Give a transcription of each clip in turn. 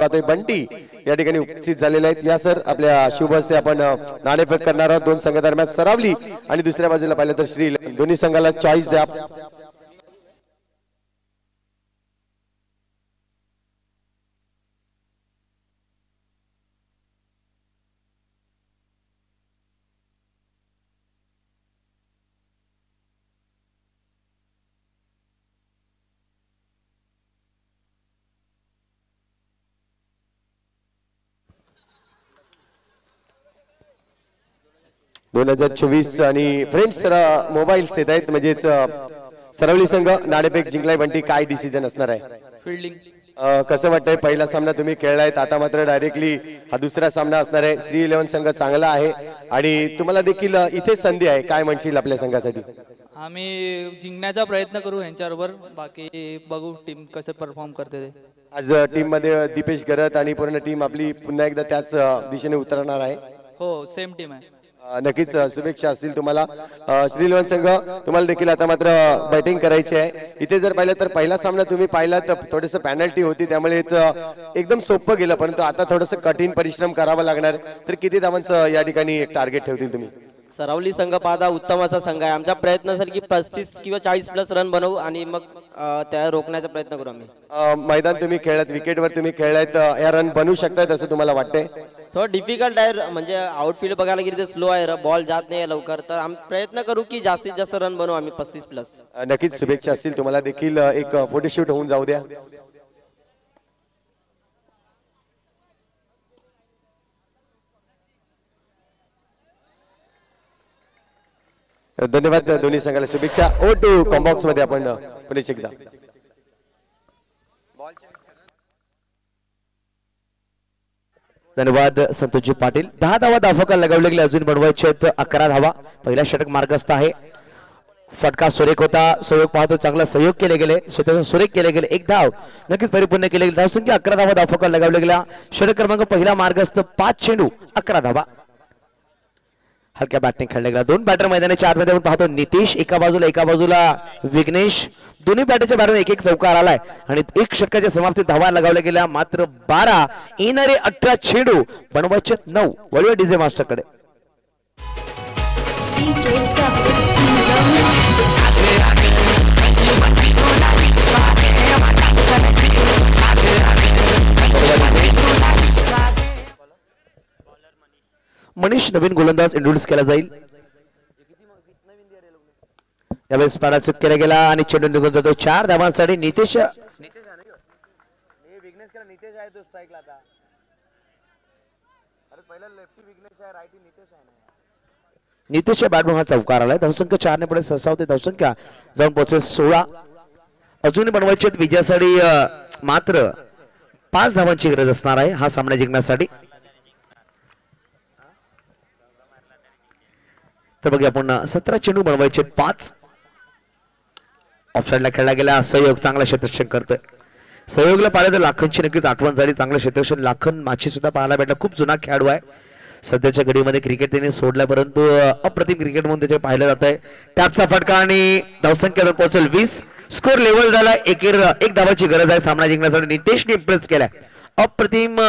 पाहतोय बंटी या ठिकाणी उपस्थित झालेले आहेत। या सर आपल्या शुभ हस्ते आपण नाणेफेक करणार आहोत। दोन संघ दरम्यान सरावली आणि दुसऱ्या बाजूला पाहिलं तर श्री दोन्ही संघाला चॉईस द्या। दोन 2024 आणि फ्रेंड्स मोबाईल्स येत आहेत म्हणजेच सरावली संघ नाणेफेक जिंकलाय बंटी काय डिसिजन असणार आहे? फिल्डिंग कसं वाटतंय? पहिला सामना तुम्ही खेळलायत आता मात्र डायरेक्टली हा दुसरा सामना असणार आहे। श्री 11 संघ चांगला आहे आणि तुम्हाला देखील इथे संधी आहे, काय म्हणशील आपल्या संघासाठी? आम्ही जिंकण्याचा प्रयत्न करू यांच्याबरोबर, बाकी बघू टीम कसं परफॉर्म करते ते। आज टीम मध्ये दीपेश गरत आणि पूर्ण टीम आपली पुन्हा एकदा त्याच दिशेने उतरणार आहे। हो सेम टीम आहे। नक्कीच शुभेच्छा असतील तुम्हाला। श्री 11 संघ तुम्हाला देखील आता मात्र बॅटिंग करायची आहे। इथे जर पाहिलं तर पहिला सामना तुम्ही पाहिला तर थोडंसं पेनल्टी होती त्यामुळे एकदम सोपं गेलं, परंतु आता थोडंसं कठीण परिश्रम करावा लागणार। तर किती धावांचं या ठिकाणी टार्गेट ठेवतील तुम्ही? सरावली संघ पाहता उत्तम असा संघ आहे। आमचा प्रयत्न असेल की 35 किंवा 40 प्लस रन बनवू आणि मग त्या रोखण्याचा प्रयत्न करू आम्ही। मैदान तुम्ही खेळलात, विकेटवर तुम्ही खेळलात, या रन बनवू शकतायत असं तुम्हाला वाटतंय? थोडं डिफिकल्ट आहे, म्हणजे आउटफील्ड बघायला गेली तर स्लो आहे, बॉल जात नाही लवकर, तर आम्ही प्रयत्न करू की जास्तीत जास्त रन बनवू आम्ही 35 प्लस। नक्कीच शुभेच्छा असतील तुम्हाला देखील। एक फोटोशूट होऊन जाऊ द्या। धन्यवाद दोन्ही संघाला शुभेच्छा। ओ टू कॉम्बॉक्स मध्ये आपण पुन्हा एकदा धन्यवाद संतोषजी पाटील। 10 धावा धावफलक लगावले गेले, अजून बनवायचे आहेत 11 धावा। पहिला षटक मार्गस्थ आहे, फटका सुरेख होता, सहयोग पाहतो चांगला सहयोग केले गेले, स्वतःचा सुरेख केले गेले, एक धाव नक्कीच परिपूर्ण केले गेले। धावसंख्या 11 धावा धावफलक लगावले गेला। षटक क्रमांक पहिला मार्गस्थ 5 चेंडू 11 धावा। हलक्या बॅटिंग खेळला गेला। दोन बॅटर मैदानाच्या आतमध्ये आपण पाहतो, नितेश एका बाजूला विघ्नेश, दोन्ही बॅटरच्या बॅटरने एक चौकार आलाय आणि एक षटकाच्या समाप्तीत धावा लगावल्या गेल्या मात्र 12, येणारे 18 चेंडू बनवायचे 9। वळूया डीजे मास्टरकडे। मनीष नवीन गोलंदाज इंट्रोड्यूस केला जाईल। यावेळेस पाडा चूक केला गेला आणि चेंडू निघून जातो 4 धावांसाठी। नितेशच्या बॅटमन हा चौकार आलाय। धावसंख्या 4 ने पुढे सरसावते, धावसंख्या जाऊन पोहोचेल 16। अजूनही बनवायचे विजयासाठी मात्र 5 धावांची गरज असणार आहे हा सामना जिंकण्यासाठी। तर बघूया पुन्हा 17 चेंडू बनवायचे 5। ऑफसाइडला खेळला गेला, सहयोग चांगला क्षेत्ररक्षण करतोय। सहयोगला पाहिलं तर लाखनची नक्कीच आठवण झाली, चांगलं क्षेत्ररक्षण लाखन माची सुद्धा पाहायला भेटला। खूप जुना खेळाडू आहे, सध्याच्या घडीमध्ये क्रिकेट त्याने सोडला, परंतु अप्रतिम क्रिकेट म्हणून त्याचे पाहिलं जात आहे। टॅपचा फटका आणि धावसंख्या पोहोचेल 20। स्कोर लेवल झाला, एक धावाची गरज आहे सामना जिंकण्यासाठी। नितेशने इम्प्रेस केलाय, अप्रतिम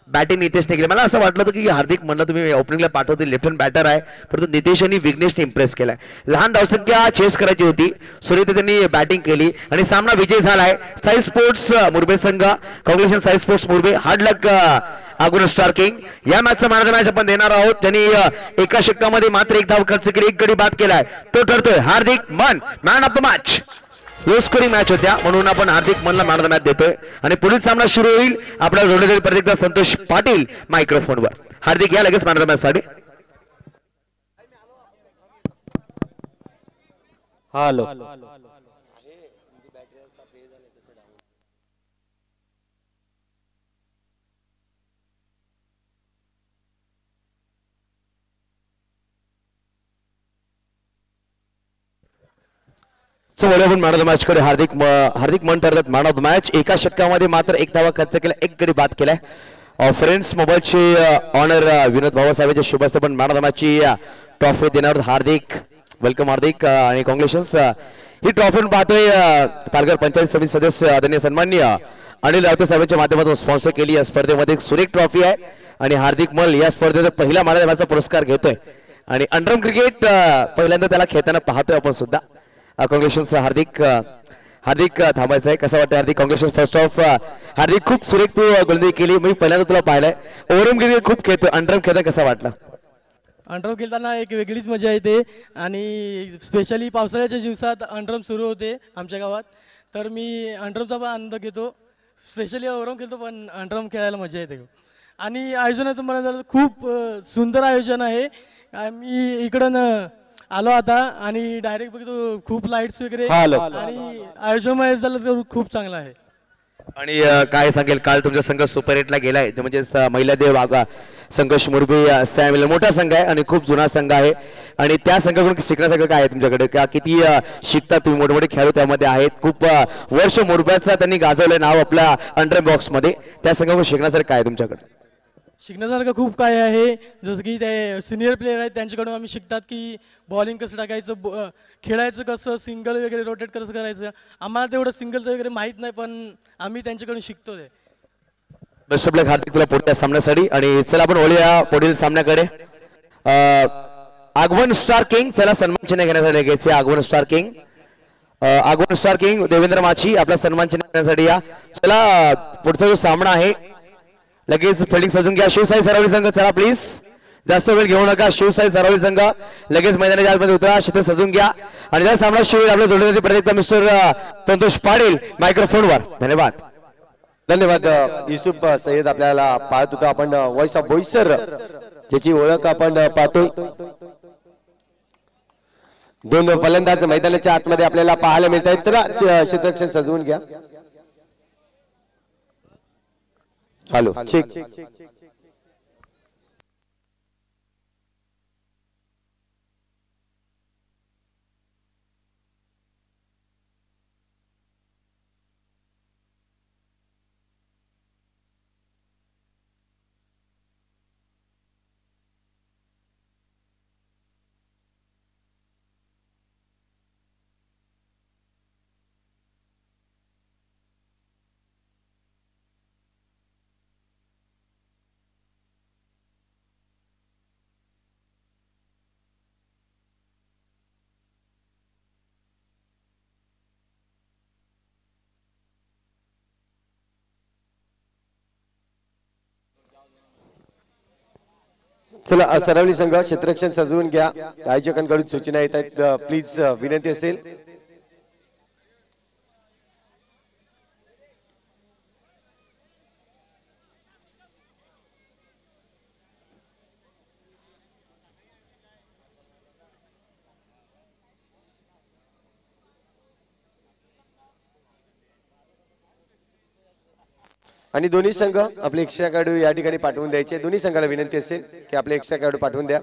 बॅटिंग नितेशने केली। मला असं वाटलं होतं की हार्दिक म्हणलं तुम्ही ओपनिंगला पाठवतील, लेफ्ट हँड बॅटर आहे, परंतु नितेश आणि विघ्नेशने इम्प्रेस केलाय। लहान धावसंख्या चेस करायची होती, सुरेश त्यांनी बॅटिंग केली आणि सामना विजय झालाय। साई स्पोर्ट्स मुरबे संघ, congratulation Sai sports Murbe, hard लक आगुन स्टार किंग। या मॅचचा मॅन ऑफ द मॅच आपण देणार आहोत, ज्यांनी एका षटकामध्ये मात्र एक धाव खर्च केली, एक गडी बाद केलाय, तो ठरतोय हार्दिक मन man of the match. Low scoring match होत्या म्हणून आपण हार्दिक मनला मॅन ऑफ द मॅच देतोय आणि पुढील सामना सुरू होईल। आपल्याला जोडले परत एकदा संतोष पाटील मायक्रोफोनवर। हार्दिक या लगेच मॅन ऑफ द मॅच साठी। हॅलो आपण मॅन ऑफ द मॅच कडे हार्दिक मन ठरतात मॅन ऑफ द मॅच। एका षटकामध्ये मात्र एक धावा खर्च केला, एक गडी बाद केलाय। फ्रेंड्स मोबाईलचे ऑनर विनोद भाऊसाहेबांच्या शुभ हस्ते पण मॅन ऑफ द मॅच ची ट्रॉफी देणार हार्दिक। वेलकम हार्दिक आणि कॉंग्रॅच्युलेशन्स। ही ट्रॉफी पाहतोय पालघर पंचायत समिती सदस्य आदरणीय सन्माननीय अनिल रावते साहेबांच्या माध्यमातून स्पॉन्सर केली या स्पर्धेमध्ये एक सुरेख ट्रॉफी आहे आणि हार्दिक मल या स्पर्धेचा पहिला मानाचा पुरस्कार घेतोय आणि अंडरम क्रिकेट पहिल्यांदा त्याला खेळताना पाहतोय आपण सुद्धा. कॉंग्रॅच्युलेशन्स हार्दिक. हार्दिक थांबायचं आहे. कसं वाटतं Hardik? Congratulations first of. Hardik खूप सुरेख तू गोलंदाजी केली. मी पहिल्यांदा तुला पाहिलंय. ओव्हरऑल क्रिकेट खूप खेळतो. अंडरम खेळताना कसा वाटला? अंडरम खेळताना एक वेगळीच मजा येते आणि स्पेशली पावसाळ्याच्या दिवसात अंडरम सुरू होते आमच्या गावात, तर मी अंडरमचा पण आनंद घेतो. स्पेशली ओव्हरऑल खेळतो पण अंडरम खेळायला मजा येते. आणि आयोजनाचं म्हणायचं झालं खूप सुंदर आयोजन आहे. मी इकडं आलो आता आणि डायरेक्ट बघतो खूप लाईट्स वगैरे आणि आयोजन झालं तर खूप चांगलं आहे. आणि काय सांगेल, काल तुमचा संघ सुपर 8 ला गेलाय, म्हणजे महिला देव संघर्ष मुरबी सॅम मोठा संघ आहे आणि खूप जुना संघ आहे आणि त्या संघाकडून शिकण्यासारखं काय आहे तुमच्याकडे? का किती शिकता तुम्ही? मोठमोठे खेळाडू त्यामध्ये आहेत. खूप वर्ष मुरब्याचा त्यांनी गाजवलंय नाव आपल्या अंडर बॉक्स मध्ये. त्या संघाकडून शिकण्यासारखं काय आहे तुमच्याकडे? शिकण्यासारखं खूप काय आहे. जसं की ते सिनियर प्लेयर आहेत त्यांच्याकडून आम्ही शिकतात की बॉलिंग कसं टाकायचं, खेळायचं कसं, सिंगल वगैरे रोटेट कसं करायचं. आम्हाला तेवढं सिंगलचं वगैरे माहीत नाही पण आम्ही त्यांच्याकडून शिकतो ते. बेस्ट ऑफ लक हार्दिक तुला पुढच्या सामन्यासाठी. आणि चला आपण वळूया पुढील सामन्याकडे. आगवन स्टार किंग, चला सन्मान चिन्ह घेण्यासाठी घ्यायचे. आगवन स्टार किंग, आगवन स्टार किंग देवेंद्र माची आपला सन्मान चिन्ह घेण्यासाठी या. चला पुढचा जो सामना आहे लगेच फिल्डिंग सजून घ्या. शिवसाई सरावली संघ चला प्लीज, जास्त वेळ घेऊ नका. शिवसाई सरावली संघ लगेच मैदानाच्या आतमध्ये उतरा, शिथे सजून घ्या. आणि जर सामना शिव आपल्या जोडण्याची प्रत्येक मिस्टर संतोष पाटील मायक्रोफोनवर. धन्यवाद. धन्यवाद. युसुफ सय्यद आपल्याला पाहत होतो आपण. व्हॉइस ऑफ बोईसर ज्याची ओळख आपण पाहतोय. दोन फलंदाज मैदानाच्या आतमध्ये आपल्याला पाहायला मिळत आहेत. तर क्षेत्ररक्षण सजवून घ्या. हॅलो ठीक. चला सरावली संघ क्षेत्ररक्षण सजवून घ्या. आयोजकांकडून सूचना येत आहेत. प्लीज विनंती असेल. आणि दोन्ही संघ आपले एक्स्ट्रा खेळाडू या ठिकाणी पाठवून द्यायचे. दोन्ही संघाला विनंती असेल की आपले एक्स्ट्रा खेळाडू पाठवून द्या.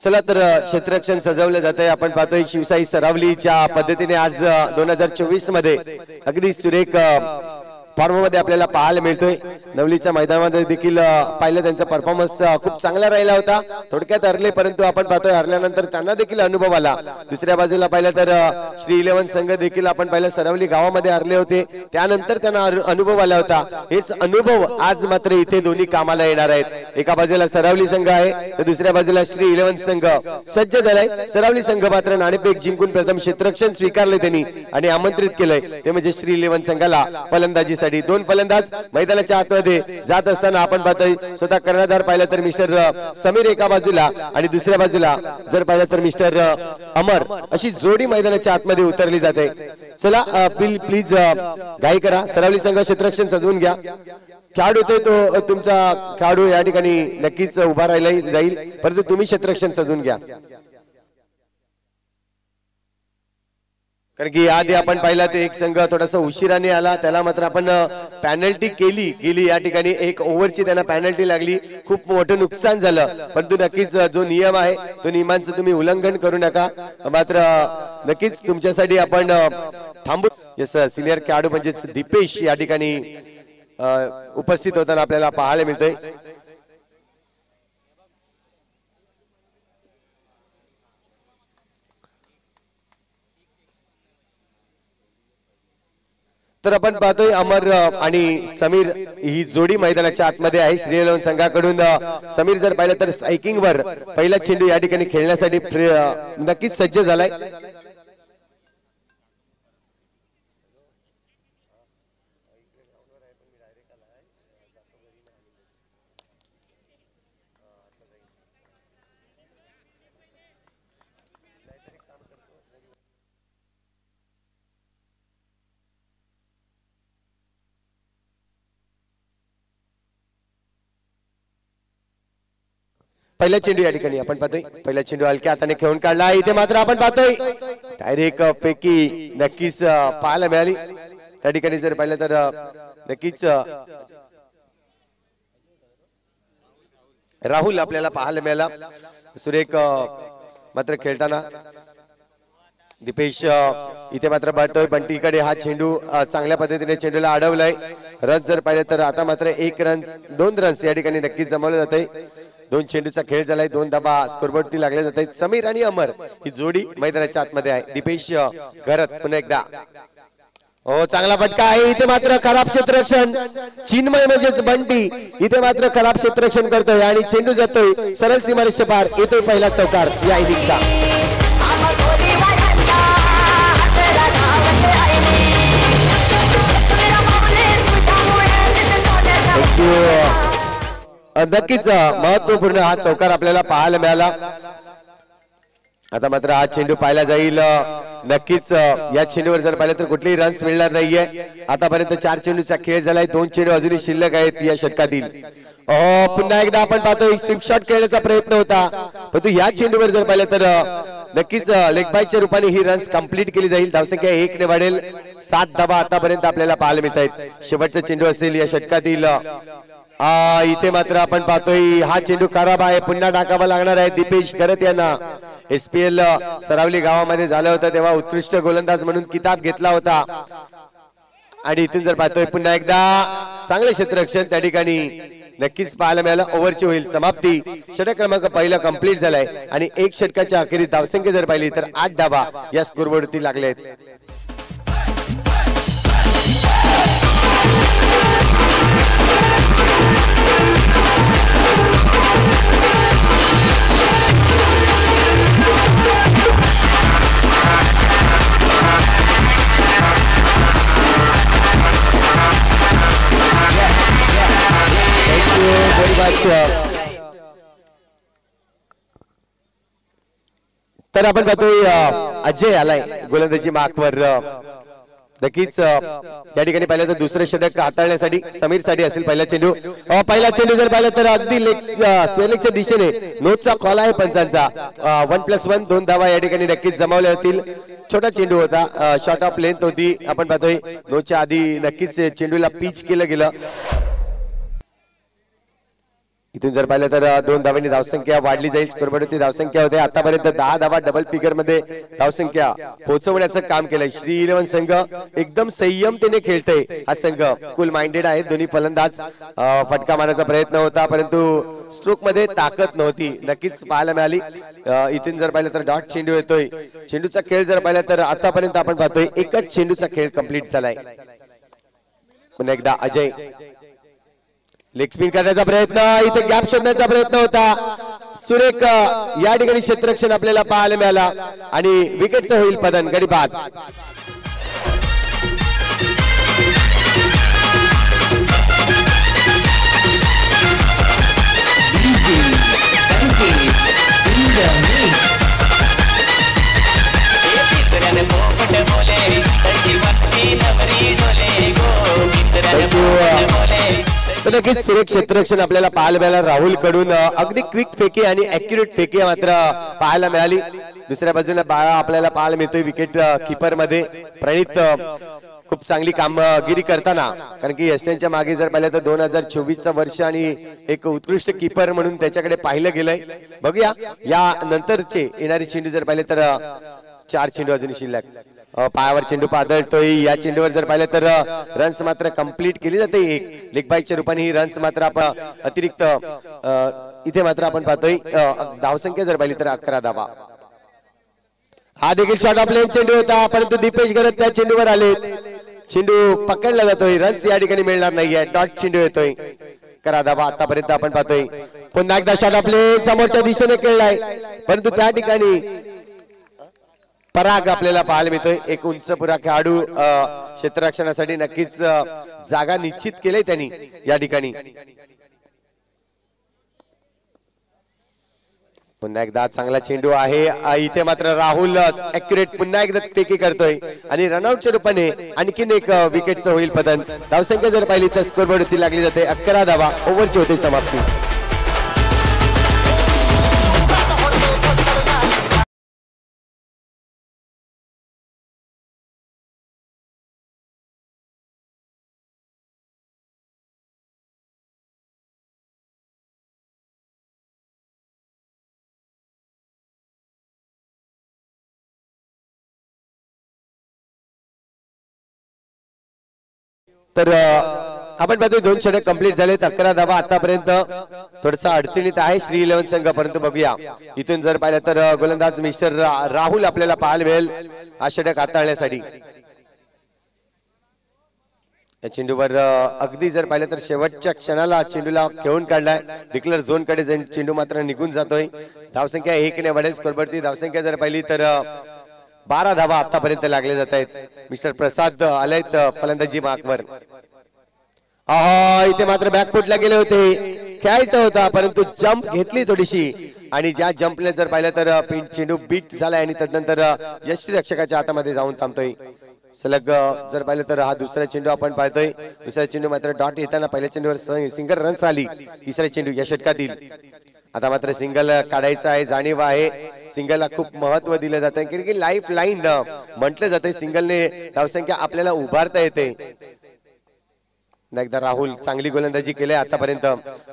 चला तर क्षेत्ररक्षण सजवलं जात आहे. आपण पाहतोय शिवसाई सरावलीच्या पद्धतीने आज 2024 मध्ये अगदी सुरेख फॉर्ममध्ये आपल्याला पाहायला मिळतोय. नवलीच्या मैदानामध्ये देखील पाहिलं त्यांचा परफॉर्मन्स खूप चांगला राहिला होता. थोडक्यात हरले परंतु आपण पाहतोय हरल्यानंतर त्यांना देखील अनुभव आला. दुसऱ्या बाजूला पाहिलं तर श्री 11 संघ देखील आपण पाहिलं सरावली गावामध्ये हरले होते, त्यानंतर त्यांना अनुभव आला होता. हेच अनुभव आज मात्र इथे दोन्ही कामाला येणार आहेत. एका बाजूला सरावली संघ आहे तर दुसऱ्या बाजूला श्री 11 संघ सज्ज झालाय. सरावली संघ मात्र नाणेफेक जिंकून प्रथम क्षेत्ररक्षण स्वीकारले त्यांनी आणि आमंत्रित केलंय ते म्हणजे श्री 11 संघाला फलंदाजी. दोन फलंदाज मैदानाच्या आतमध्ये आतमध्ये जात असताना आपण पाहतोय स्वतः कर्णधार पाहिलं तर मिस्टर समीर एका बाजूला आणि दुसऱ्या बाजूला जर पाहिलं तर मिस्टर अमर अशी जोडी मैदानाच्या आतमध्ये उतरली जाते. चला प्लीज घाई करा. सरावली संघ क्षेत्ररक्षण सजवून घ्या. खेळाडू होते तो तुमचा खेळाडू या ठिकाणी नक्कीच उभा राहिला जाईल, परंतु तुम्ही क्षेत्ररक्षण सजवून घ्या. कारण की आधी आपण पाहिला ते एक संघ थोडासा उशिराने आला, त्याला मात्र आपण पॅनल्टी गेली या ठिकाणी. एक ओव्हरची त्यांना पॅनल्टी लागली, खूप मोठं नुकसान झालं. परंतु नक्कीच जो नियम आहे तो नियमांचं तुम्ही उल्लंघन करू नका. मात्र नक्कीच तुमच्यासाठी आपण थांबू. यस सिनियर खेळाडू म्हणजेच दीपेश या ठिकाणी उपस्थित होताना आपल्याला पाहायला मिळतंय. तर आपण पाहतोय अमर आणि समीर ही जोडी मैदानाच्या आतमध्ये आहे. श्रीलवन संघाकडून समीर जर पाहिलं तर स्ट्रायकिंग वर पहिला चेंडू या ठिकाणी खेळण्यासाठी नक्कीच सज्ज झालाय. पहिला चेंडू या ठिकाणी आपण पाहतोय, पहिला चेंडू हलक्या हाताने खेळून काढला. इथे मात्र आपण पाहतोय डायरेक्ट पैकी नक्कीच पाहायला मिळाली. त्या ठिकाणी जर पाहिलं तर नक्कीच राहुल आपल्याला पाहायला मिळाला. सुरेख मात्र खेळताना दीपेश इथे मात्र पाहतोय बंटीकडे हा चेंडू चांगल्या पद्धतीने चेंडूला अडवलाय. रन जर पाहिलं तर आता मात्र 2 रन्स या ठिकाणी नक्कीच जमवले जाते. 2 चेंडूचा खेळ झालाय, 2 धाबा स्कोरबोर्डवरती लागले जात आहेत. समीर आणि अमर ही जोडी मैदानाच्या आतमध्ये आहे. दीपेश घरत पुन्हा एकदा हो चांगला फटका आहे. इथे मात्र खराब क्षेत्ररक्षण चिन्मय म्हणजेच बंटी इथे मात्र खराब क्षेत्ररक्षण करतोय आणि चेंडू जातोय सरळ सीमारेषे पार. येतोय पहिला चौकार या इनिंगचा. नक्कीच महत्वपूर्ण हा चौकार आपल्याला पाहायला मिळाला. आता मात्र हा चेंडू पाहायला जाईल. नक्कीच या चेंडूवर जर पाहिलं तर कुठलेही रन्स मिळणार नाहीये. आतापर्यंत 4 चेंडूचा खेळ झालाय, 2 चेंडू अजूनही शिल्लक आहेत या षटकातील. पुन्हा एकदा आपण पाहतोय स्वीप शॉट खेळण्याचा प्रयत्न होता, परंतु या चेंडूवर जर पाहिलं तर नक्कीच लेग बायच्या रूपाने ही रन्स कंप्लीट केली जाईल. धावसंख्या 1 ने वाढेल. 7 धाबा आतापर्यंत आपल्याला पाहायला मिळत आहेत. शेवटचा चेंडू असेल या षटकातील. इथे मात्र आपण पाहतोय हा चेंडू खराब आहे, पुन्हा टाकावा लागणार आहे. दीपेश घरत यांना SPL सरावली गावामध्ये झालं होतं तेव्हा उत्कृष्ट गोलंदाज म्हणून किताब घेतला होता. आणि इथून जर पाहतोय पुन्हा एकदा चांगले क्षेत्ररक्षण त्या ठिकाणी नक्कीच पाहायला मिळालं. ओव्हरची होईल समाप्ती. षटक क्रमांक पहिला कंप्लीट झालाय आणि 1 षटकाच्या अखेरीत धावसंख्या जर पाहिली तर 8 धाबा या स्कोरबोर्डवरती लागले आहेत. तर आपण पाहतोय अजय आलाय गोलंदाजी मार्कवर. नक्कीच या ठिकाणी पाहिलं तर दुसरे षटक हाताळण्यासाठी समीर साठी असेल पहिला चेंडू. पहिला चेंडू जर पाहिलं तर अगदी स्क्वेअर लेगच्या दिशेने नोटचा कॉल आहे पंचांचा. 1+1 2 धावा या ठिकाणी नक्कीच जमावल्या जातील. छोटा चेंडू होता, शॉर्ट ऑफ लेंथ होती. आपण पाहतोय नोटच्या आधी नक्कीच चेंडूला पिच केलं गेलं. इथून जर पाहिलं तर 2 धावांनी धावसंख्या वाढली जाईल. स्कोरबोर्डवरती धावसंख्या होते आतापर्यंत 10 धावा डबल फिगर मध्ये धावसंख्या पोहोचवण्याचं काम केलंय. श्री11 संघ एकदम संयमतेने खेळतोय. हा संघ कूल माइंडेड आहे. दोन्ही फलंदाज फटका मारण्याचा प्रयत्न होता परंतु स्ट्रोक मध्ये ताकद नव्हती. नक्कीच पाहायला मिळाली. इथून जर पाहिलं तर डॉट चेंडू येतोय. चेंडूचा खेळ जर पाहिला तर आतापर्यंत आपण पाहतोय एकच चेंडूचा खेळ कंप्लीट झालाय. पुन्हा एकदा अजय लेग स्पिन करण्याचा प्रयत्न, इथे गॅप शोधण्याचा प्रयत्न होता. सुरेख या ठिकाणी क्षेत्ररक्षण आपल्याला पाहायला मिळाला आणि विकेटचं होईल पतन. गडी बाद. तर नक्कीच सुरेख क्षेत्ररक्षण आपल्याला पाहायला मिळालं. राहुल कडून अगदी क्विक फेकी आणि ऍक्युरेट फेकी मात्र पाहायला मिळाली. दुसऱ्या बाजूला बाळा आपल्याला पाहायला मिळतोय विकेट किपर मध्ये. प्रणित खूप चांगली कामगिरी करताना, कारण की यशटेनच्या मागे जर पाहिलं तर 2024 वर्ष आणि एक उत्कृष्ट कीपर म्हणून त्याच्याकडे पाहिलं गेलंय. बघूया या नंतरचे येणारे चेंडू जर पाहिले तर 4 चेंडू अजून शिल्लक. पायावर चेंडू पादळतोय. या चेंडूवर जर पाहिलं तर रन्स मात्र कंप्लीट केली जाते. एक लेग बाईकच्या रूपाने ही रन्स मात्र आपण अतिरिक्त इथे मात्र आपण पाहतोय धावसंख्या जर पाहिली तर 11 धावा. हा देखील शॉट ऑफ लेन चेंडू होता, परंतु दीपेश गरज त्या चेंडूवर आले. चेंडू पकडला जातोय. रन्स या ठिकाणी मिळणार नाहीये. डॉट चेंडू येतोय. 11 धावा आतापर्यंत आपण पाहतोय. पुन्हा एकदा शॉट ऑफ लेन समोरच्या दिशेने खेळलाय, परंतु त्या ठिकाणी पराग आपल्याला पाहायला मिळतोय. एक उंचपुरा खेळाडू क्षेत्ररक्षणासाठी नक्कीच जागा निश्चित केली त्यांनी या ठिकाणी. पुन्हा एकदा चांगला चेंडू आहे. इथे मात्र राहुल ऍक्युरेट पुन्हा एकदा फेकी करतोय आणि रनआउटच्या रूपाने आणखीन एक विकेटचं होईल पतन. धावसंख्या जर पाहिली तर स्कोरबोर्ड वरती लागली जाते. 11 धावा. ओव्हरची होते समाप्ती. तर आपण पाहतोय 2 षटक कंप्लीट झालेत. 11 धावा आतापर्यंत. थोडासा अडचणीत आहे श्री 11 संघ, परंतु बघूया इथून जर पाहिलं तर गोलंदाज मिस्टर राहुल आपल्याला पाहायला मिळेल हा षटक हाताळण्यासाठी. या चेंडूवर अगदी जर पाहिलं तर शेवटच्या क्षणाला चेंडूला खेळून काढलाय. डिक्लेअर झोन कडे चेंडू मात्र निघून जातोय. धावसंख्या 1 ने वाढेल. स्कोरवरती धावसंख्या जर पाहिली तर 12 धावा आतापर्यंत लागले जात आहेत. मिस्टर प्रसाद आलेत फलंदाजी मार्कवर. इथे मात्र बॅकफुटला गेले होते. खेळायचा होता, परंतु जंप घेतली थोडीशी आणि ज्या जंपने जर पाहिलं तर चेंडू बीट झालाय आणि तदनंतर यष्टीरक्षकाच्या हातामध्ये जाऊन थांबतोय. सलग जर पाहिलं तर हा दुसरा चेंडू आपण पाहतोय. दुसरा चेंडू मात्र डॉट येताना पहिल्या चेंडूवर सिंगल रन्स आली. तिसरा चेंडू या षटकातील. आता मात्र सिंगल काढायचं आहे. जाणीव आहे सिंगलला खूप महत्व दिलं जातं, कारण की लाईफ लाईन म्हटलं जाते. सिंगलने धावसंख्या आपल्याला उभारता येते. एकदा राहुल चांगली गोलंदाजी केली आतापर्यंत.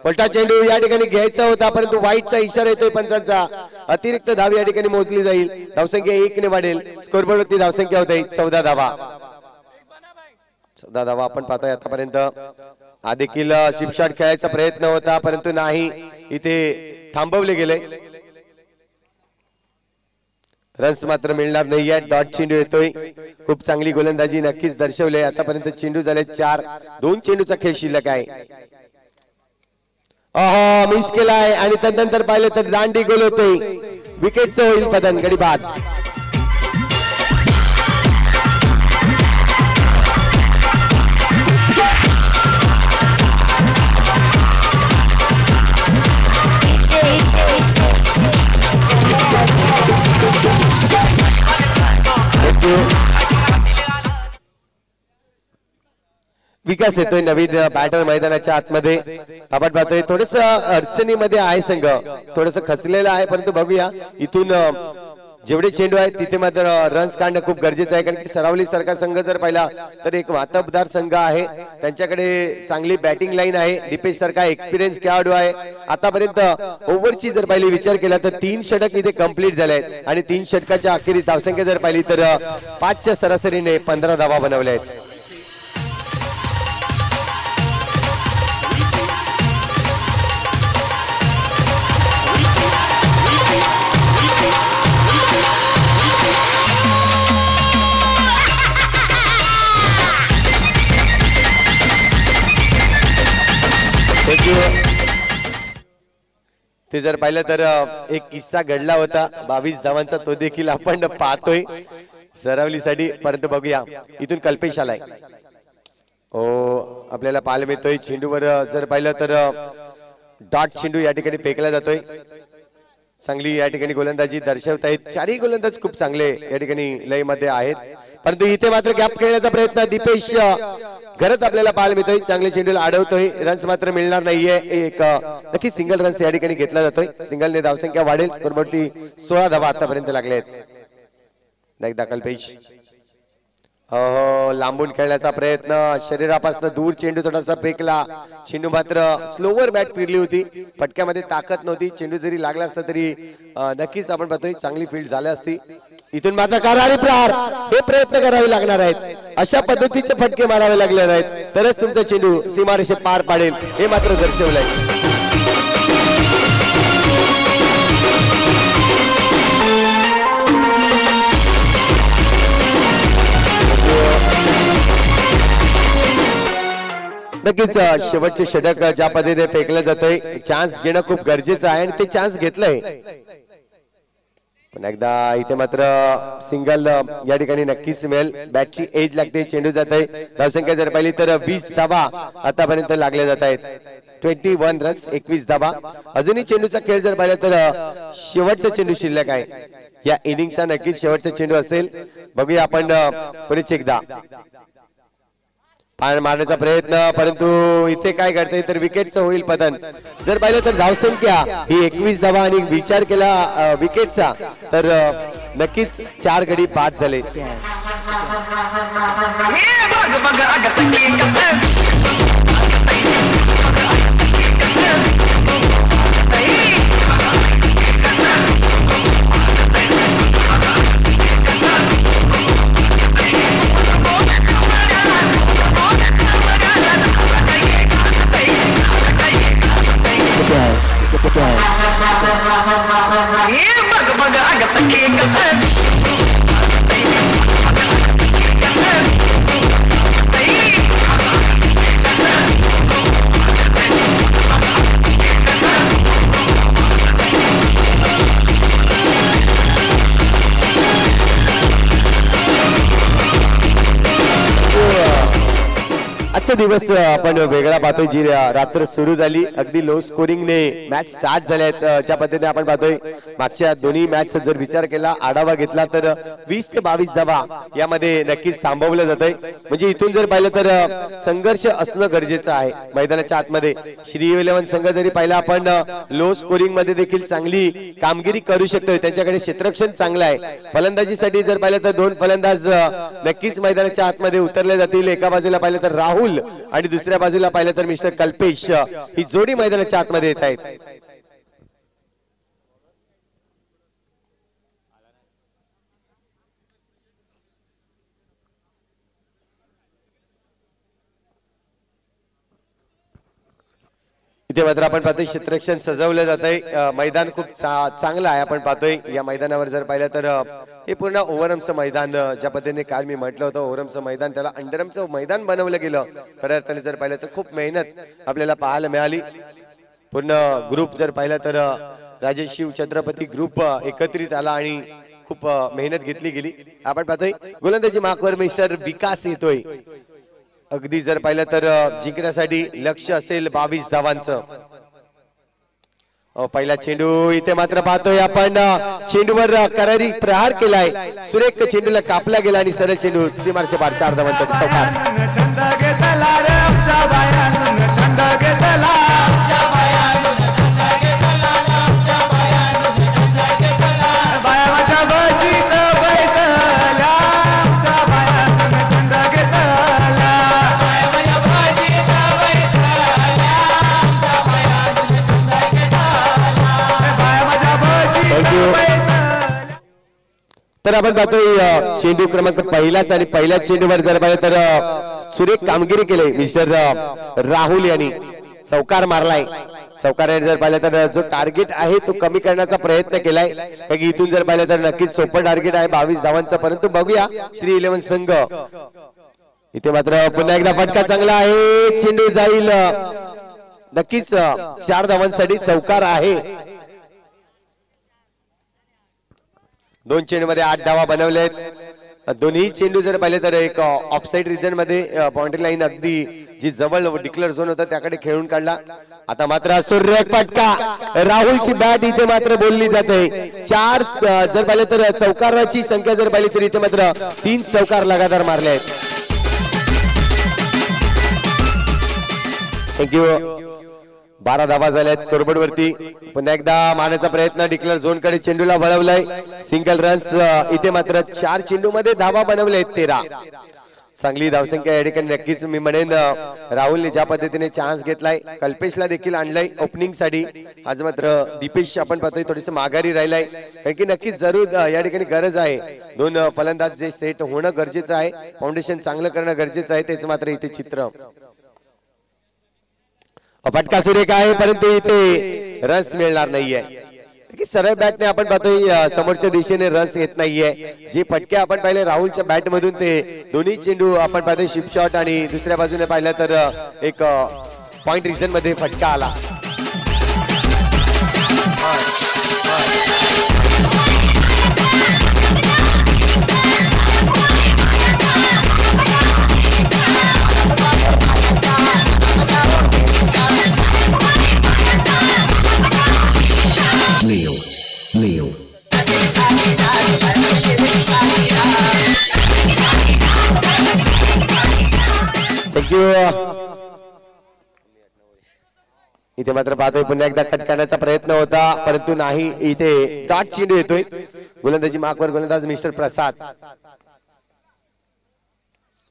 पलटा चेंडू या ठिकाणी घ्यायचा होता, परंतु वाईटचा इशारा येतोय पंचांचा. अतिरिक्त धाव या ठिकाणी मोजली जाईल. धावसंख्या 1 ने वाढेल. स्कोरबोर्डवरती धावसंख्या होते 14 धावा. 14 धावा आपण पाहतोय आतापर्यंत. हा देखील शिपशॉट खेळायचा प्रयत्न होता, परंतु नाही. इथे थांबवले गेले. रन्स मात्र मिळणार नाहीये. डॉट चेंडू येतोय. खूप चांगली गोलंदाजी नक्कीच दर्शवले आतापर्यंत. चेंडू झाले 4. 2 चेंडूचा खेळ शिल्लक आहे. मिस केलाय आणि तदनंतर पाहिलं तर दांडी गोल होतोय. विकेटचं होईल पतन. गडी बाद. विकास येतोय नवीन बॅटर मैदानाच्या आतमध्ये. आपण पाहतोय थोडस अडचणीमध्ये आहे संघ. थोडस खचलेला आहे, परंतु बघूया इथून जेवढे चेंडू आहेत तिथे मात्र रन्स काढणं खूप गरजेचं आहे. कारण की सरावली सारखा संघ जर पाहिला तर एक मातबदार संघ आहे. त्यांच्याकडे चांगली बॅटिंग लाईन आहे. दीपेश सारखा एक्सपिरियन्स खेळाडू आहे. आतापर्यंत ओव्हरची जर पाहिली विचार केला तर 3 षटक इथे कंप्लीट झाले आहेत आणि 3 षटकाच्या अखेरीस धावसंख्या जर पाहिली तर 5च्या सरासरीने 15 धावा बनवल्या आहेत. ते जर पाहिलं तर एक किस्सा घडला होता 22 धावांचा, तो देखील आपण पाहतोय सरावलीसाठी. परंतु बघूया इथून कल्पेश आलाय. आपल्याला पाहायला मिळतोय चेंडूवर जर पाहिलं तर डॉट चेंडू या ठिकाणी फेकला जातोय. चांगली या ठिकाणी गोलंदाजी दर्शवतायत. 4ही गोलंदाज खूप चांगले या ठिकाणी लय मध्ये आहेत. परंतु इथे मात्र गॅप खेळण्याचा प्रयत्न. दीपेश घरात आपल्याला पाहायला मिळतोय. चांगले चेंडूला अडवतोय, रन्स मात्र मिळणार नाहीये. एक नक्की सिंगल रन्स या ठिकाणी घेतला जातोय. सिंगलने धावसंख्या वाढेल. स्कोरवरती 16 धावा आतापर्यंत लागले आहेत. एकदा कल्पेश लांबून खेळण्याचा प्रयत्न, शरीरापासून दूर चेंडू थोडासा फेकला. चेंडू मात्र स्लोवर बॅट फिरली होती, फटक्यामध्ये ताकद नव्हती. चेंडू जरी लागला असता तरी नक्कीच आपण पाहतोय चांगली फील्ड झाली असती. इथून मात्र करारी प्रहार हे प्रयत्न करावे लागणार आहेत. अशा पद्धतीचे फटके मारावे लागले आहेत तरच तुमचा चेंडू सीमारेषे पार पाडेल हे मात्र दर्शवलंय. नक्कीच शेवटचे षटक ज्या पद्धतीने फेकलं जातंय, चान्स घेणं खूप गरजेचं आहे आणि ते चान्स घेतलंय. पण एकदा इथे मात्र सिंगल या ठिकाणी नक्कीच मिळेल. बॅटची एज लागते, चेंडू जात आहे. धावसंख्या जर पाहिली तर 20 धावा आतापर्यंत लागल्या जात आहेत. 21 रन्स 21 धावा. अजूनही चेंडूचा खेळ जर पाहिला तर शेवटचा चेंडू शिल्लक आहे. या इनिंगचा नक्कीच शेवटचा चेंडू असेल. बघूया आपण पुढे एकदा मारण्याचा प्रयत्न, परंतु इथे काय घडतंय तर विकेटचं होईल पतन. जर पाहिलं तर धावसंख्या ही 21 धावा आणि विचार केला विकेटचा तर नक्कीच 4 गडी बाद झाले. आजचा दिवस आपण वेगळा पाहतोय. जी रात्र सुरू झाली अगदी लो स्कोरिंगने मॅच स्टार्ट झाल्यात. ज्या पद्धतीने आपण पाहतोय मागच्या दोन्ही मॅच जर विचार केला, आढावा घेतला तर 20 ते 22 धावा यामध्ये नक्कीच थांबवलं जातंय. म्हणजे इथून जर पाहिलं तर संघर्ष असणं गरजेचं आहे मैदानाच्या आतमध्ये. श्री 11 संघ जरी पाहिला आपण लो स्कोरिंग मध्ये देखील चांगली कामगिरी करू शकतोय. त्यांच्याकडे क्षेत्ररक्षण चांगलं आहे. फलंदाजीसाठी जर पाहिलं तर 2 फलंदाज नक्कीच मैदानाच्या आतमध्ये उतरले जातील. एका बाजूला पाहिलं तर राहुल आणि दुसऱ्या बाजूला पाहिलं तर मिस्टर कल्पेश ही जोडी मैदानाच्या आतमध्ये येत आहेत. इथे मात्र आपण पाहतोय क्षेत्ररक्षण सजवलं जात आहे. मैदान खूप चांगलं आहे. आपण पाहतोय या मैदानावर जर पाहिलं तर हे पूर्ण ओव्हरआर्मचं मैदान, ज्या पद्धतीने काल मी म्हटलं होतं ओव्हरआर्मचं मैदान त्याला अंडरआर्मचं मैदान बनवलं गेलं. खऱ्या अर्थाने जर पाहिलं तर खूप मेहनत आपल्याला पाहायला मिळाली. पूर्ण ग्रुप जर पाहिलं तर राजेश शिव छत्रपती ग्रुप एकत्रित आला आणि खूप मेहनत घेतली गेली. आपण पाहतोय गोलंदाजी मार्कवर मिस्टर विकास येतोय. अगदी जर पाहिलं तर जिंकण्यासाठी लक्ष असेल 22 धावांचं. पहिला चेंडू इथे मात्र पाहतोय आपण चेंडूवर करारी प्रहार केलाय. सुरेख चेंडूला कापला गेला आणि सरळ चेंडू सीमारेषे पार 4 धावांसाठी तर आपण पाहतोय चेंडू क्रमांक पहिलाच आणि पहिल्याच चेंडूवर जर पाहिलं तर सुरेख कामगिरी केली मिस्टर राहुल यांनी. चौकार मारलाय. चौकाराने जर पाहिलं तर जो टार्गेट आहे तो कमी करण्याचा प्रयत्न केलाय. कारण इथून जर पाहिलं तर नक्कीच सोपं टार्गेट आहे 22 धावांचं. परंतु बघूया श्री 11 संघ. इथे मात्र पुन्हा एकदा फटका चांगला आहे. चेंडू जाईल नक्कीच 4 धावांसाठी चौकार आहे. 2 चेंडूमध्ये 8 धावा बनवलेत. दोन्ही चेंडू जर पाहिले तर एक ऑफसाइड रिजन मध्ये बाउंड्री लाईन अगदी जी जवळ डिक्लेअर झोन होता त्याकडे खेळून काढला. आता मात्र सुरेख फटका. राहुलची बॅट इथे मात्र बोलली जाते. 4 जर पाहिले तर चौकाराची संख्या जर पाहिली तर इथे मात्र 3 चौकार लगातार मारले आहेत. थँक्यू. 12 धावा झाल्यात स्कोरबोर्ड वरती. पुन्हा एकदा मारण्याचा प्रयत्न, डिक्लेअर झोन कडे चेंडूला वळवलाय. Single runs. इथे मात्र 4 चेंडू मध्ये धावा बनवले 13. चांगली धावसंख्या या ठिकाणी नक्कीच मी म्हणेन. राहुलने ज्या पद्धतीने चान्स घेतलाय, कल्पेशला देखील आणलाय ओपनिंग साठी. आज मात्र दीपेश आपण पाहतोय थोडस माघारी राहिलाय, कारण की नक्कीच जरूर या ठिकाणी गरज आहे. 2 फलंदाज जे सेट होणं गरजेचं आहे, फाउंडेशन चांगलं करणं गरजेचं आहे. तेच मात्र इथे चित्र. फटका सुरेख आहे, परंतु इथे रन्स मिळणार नाहीये. की सरळ बॅटने आपण पाहतोय समोरच्या दिशेने रन्स येत नाहीये. जे फटके आपण पाहिले राहुलच्या बॅट मधून, ते दोन्ही चेंडू आपण पाहतोय शिप शॉट, आणि दुसऱ्या बाजूने पाहिलं तर एक पॉइंट रिजन मध्ये फटका आला. Leo. थँक्यू. इथे मात्र पाहतोय पुन्हा एकदा कट करण्याचा प्रयत्न होता, परंतु नाही. इथे डॉट चेंडू येतोय. गोलंदाजी मार्कवर गोलंदाज मिस्टर प्रसाद.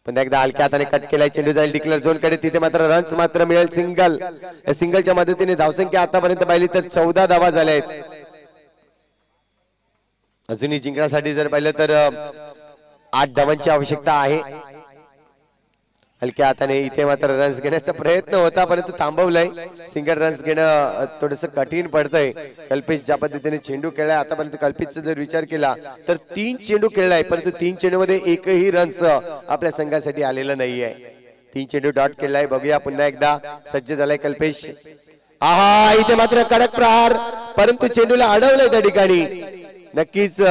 पुन्हा एकदा हलक्या हाताने कट केलाय. चेंडू जाईल डिक्लेअर झोन कडे. तिथे मात्र रन्स मात्र मिळेल सिंगल. या सिंगलच्या मदतीने धावसंख्या आतापर्यंत पाहिली तर 14 धावा झाल्या आहेत. अजूनही जिंकण्यासाठी जर पाहिलं तर 8 धावांची आवश्यकता आहे. हलक्या हाताने इथे मात्र रन्स घेण्याचा प्रयत्न होता, परंतु थांबवलंय. सिंगल रन्स घेणं थोडस कठीण पडतंय. कल्पेश ज्या पद्धतीने चेंडू खेळलाय आतापर्यंत, कल्पेशचा जर विचार केला तर 3 चेंडू खेळलाय, परंतु 3 चेंडू मध्ये एकही रन्स आपल्या संघासाठी आलेला नाहीये. 3 चेंडू डॉट खेळलाय. बघूया पुन्हा एकदा सज्ज झालाय कल्पेश. आहा, इथे मात्र कडक प्रहार, परंतु चेंडूला अडवलंय त्या ठिकाणी. नक्कीच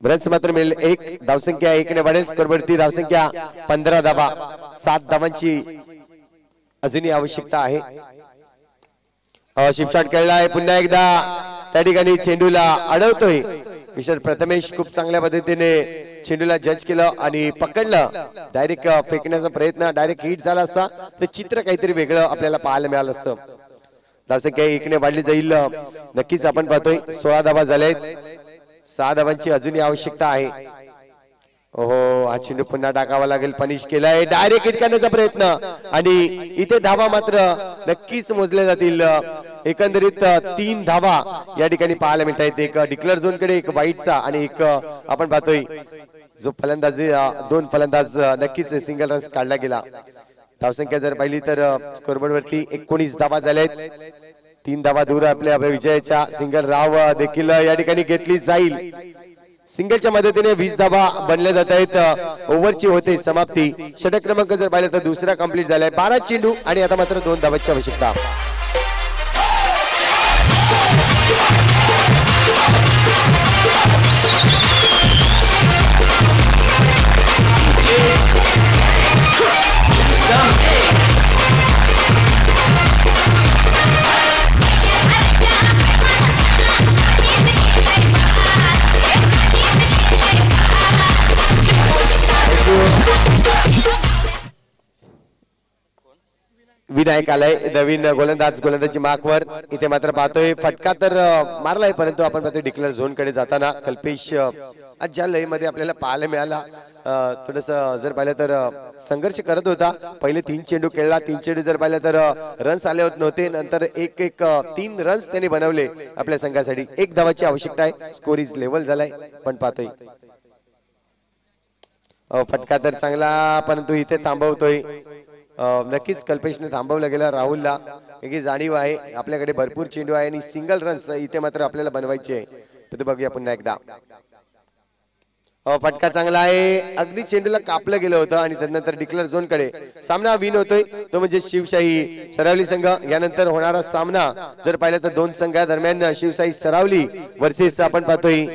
रन्स मात्र मिळेल. 1 धावसंख्या 1 ने वाढेल. स्कोरवरती धावसंख्या 15 धावा. 7 धावांची अजूनही आवश्यकता आहे. शिपशॉट खेळलाय पुन्हा एकदा. त्या ठिकाणी चेंडूला अडवतोय मिस्टर प्रथमेश. खूप चांगल्या पद्धतीने चेंडूला जज केलं आणि पकडलं. डायरेक्ट फेकण्याचा प्रयत्न, डायरेक्ट हिट झाला असता तर चित्र काहीतरी वेगळं आपल्याला पाहायला मिळालं असतं. धावसंख्या 1 ने वाढली जाईल. नक्कीच आपण पाहतोय 16 धावा झाल्यात. 6 धावांची अजूनही आवश्यकता आहे. ओहो, हा चेंडू पुन्हा टाकावा लागेल. पनिश केलाय. डायरेक्ट हिट करण्याचा प्रयत्न, आणि इथे धावा मात्र नक्कीच मोजल्या जातील. एकंदरीत 3 धावा या ठिकाणी पाहायला मिळत आहेत. एक डिक्लेअर झोन कडे, एक वाईटचा, आणि एक आपण पाहतोय जो फलंदाजी 2 फलंदाज नक्कीच सिंगल रन्स काढला गेला. धावसंख्या जर पाहिली तर स्कोरबोर्ड वरती 19 धावा झाल्यात. 3 धावा दूर आपल्या विजयाच्या. सिंगल राव देखील या ठिकाणी घेतली जाईल. सिंगलच्या मदतीने 20 धावा बनल्या जात आहेत. ओव्हरची होते समाप्ती. षटक क्रमांक जर पाहिलं तर दुसरा कंप्लीट झालाय. 12 चेंडू आणि आता मात्र 2 धावांची आवश्यकता. विनायक आलाय, नवीन गोलंदाजी मार्कवर. इथे मात्र पाहतोय फटका तर मारलाय, परंतु आपण पाहतोय डिक्लेअर झोन कडे जाताना कल्पेश आज ज्या लय मध्ये आपल्याला पाहायला मिळाला, थोडस जर पाहिलं तर संघर्ष करत होता. पहिले 3 चेंडू खेळला. 3 चेंडू जर पाहिलं तर रन्स आले होत नव्हते. नंतर 3 रन्स त्यांनी बनवले आपल्या संघासाठी. 1 धावाची आवश्यकता आहे. स्कोर इज लेवल झालाय. पण पाहतोय फटका तर चांगला, परंतु इथे थांबवतोय. नक्कीच कल्पेशने थांबवलं गेलं. राहुलला की जाणीव आहे आपल्याकडे भरपूर चेंडू आहे आणि सिंगल रन्स इथे मात्र आपल्याला बनवायचे आहे. तर बघूया पुन्हा एकदा. फटका चांगला आहे. अगदी चेंडूला कापलं गेलं होतं आणि त्यानंतर डिक्लेअर झोन कडे सामना विन होतोय. तो म्हणजे शिवशाही सरावली संघ. यानंतर होणारा सामना जर पाहिलं तर 2 संघादरम्यान शिवशाही सरावली वर्सेस आपण पाहतोय